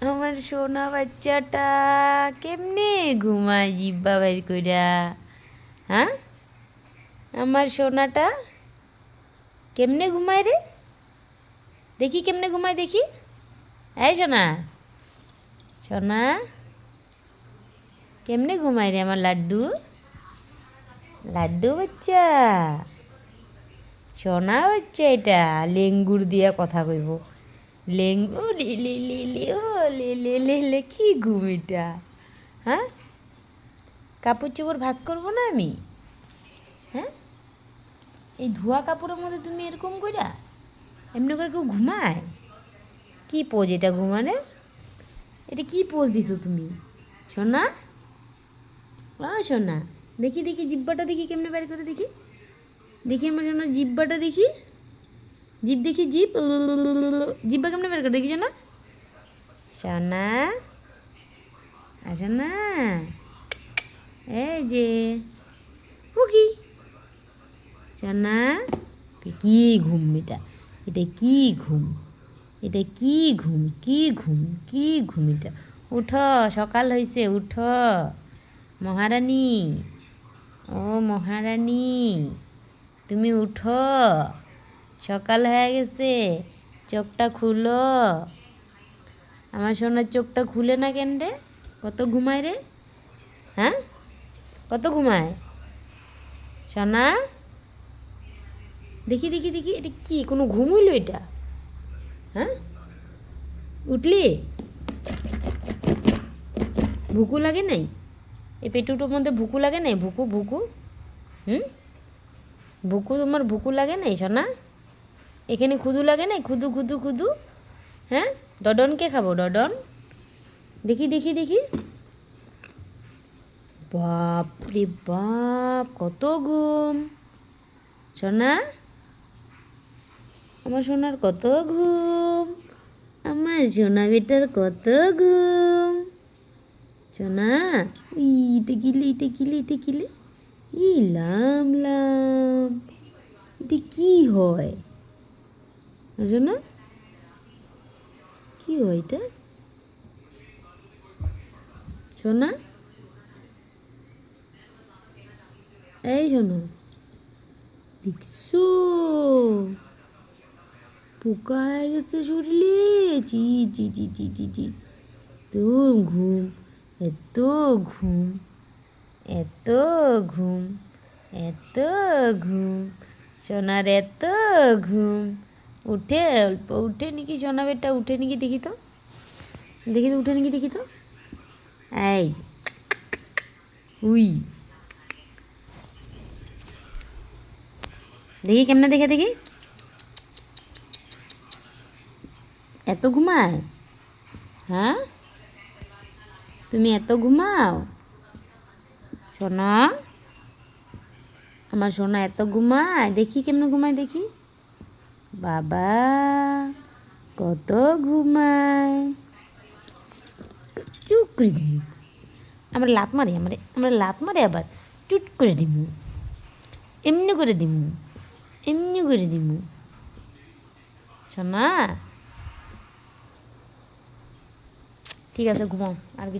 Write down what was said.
আমার সোনা বাচ্চাটা কেমনে ঘুমায় জিব্বা বাইর কইরা? হ্যাঁ, আমার সোনাটা কেমনে ঘুমায় রে? দেখি কেমনে ঘুমায় দেখি। এই সোনা, সোনা কেমনে ঘুমায় রে আমার লাড্ডু? লাড্ডু বাচ্চা, সোনা বাচ্চা, এটা লেঙ্গুর দিয়া কথা কইব। লেঙ্গু লি লি লি লি ও লে লে লে লে, কি ঘুম এটা? হ্যাঁ, কাপড় চোপড় ভাঁজ করবো না আমি? হ্যাঁ, এই ধোয়া কাপড়ের মধ্যে তুমি এরকম কইরা এমনি করে কেউ ঘুমায়? কি পোজ এটা ঘুমানোর? এটা কি পোজ দিছো তুমি সোনা? সোনা, দেখি দেখি জিব্বাটা দেখি কেমনে বের করে দেখি। দেখি আমার সোনার জিব্বাটা দেখি। জিভ দেখি, জিভ জিব্বা কেমনে বের করে দেখি সোনা? সোনা, আসো না, এই যে কি সোনা, কি ঘুম এটা? এটা কি ঘুম? এটা কি ঘুম? কি ঘুম? কি ঘুম এটা? উঠো, সকাল হয়েছে, উঠো মহারানী। ও মহারানী, তুমি উঠো, সকাল হয়ে গেছে, চোখটা খুলো। আমার সোনার চোখটা খুলে না কেন রে? কত ঘুমায় রে? হ্যাঁ, কত ঘুমায় সোনা? দেখি দেখি দেখি, এটা কি কোনো ঘুম হইলো এটা? হ্যাঁ, উঠলি? ভুকু লাগে নাই? এই পেটুটোর মধ্যে ভুকু লাগে নাই? ভুকু ভুকু, হুম, ভুকু, তোমার ভুকু লাগে নাই সোনা? এখানে খুদু লাগে নাই? খুদু খুদু খুদু। হ্যাঁ, ডডনকে খাবো, ডডন। দেখি দেখি দেখি, বাপ রে বাপ, কত ঘুম সোনা। আমার সোনার কত ঘুম, আমার সোনা বেটার কত ঘুম সোনা। ইটে গিলে, ইটে গিলে, ইটে গিলে, ই লাম লাম, এটা কি হয় সোনা? কি হয় এটা সোনা? এই শোনো, দেখছো পোকা হয়ে গেছে শরীরে? চি চি চি চি চি চি, তো ঘুম, এত ঘুম, এত ঘুম, এত ঘুম, সোনার এত ঘুম। উঠে অল্প উঠে নাকি সোনা বেটা? উঠে নাকি দেখি তো, দেখি তো, উঠে নাকি দেখি তো। এই উই, দেখি কেমনে, দেখে দেখি। এত ঘুমায়? হ্যাঁ, তুমি এত ঘুমাও সোনা? আমার সোনা এত ঘুমায়? দেখি কেমনে ঘুমায় দেখি। বাবা, কত ঘুমায়। চুপ করে দিবি, আমরা লাত মারি, আমরা লাত মারি আবার চুট করে দিমু, এমনি করে দিমু, এমনি করে দিমু সোনা। ঠিক আছে, ঘুমাও, আর কিছু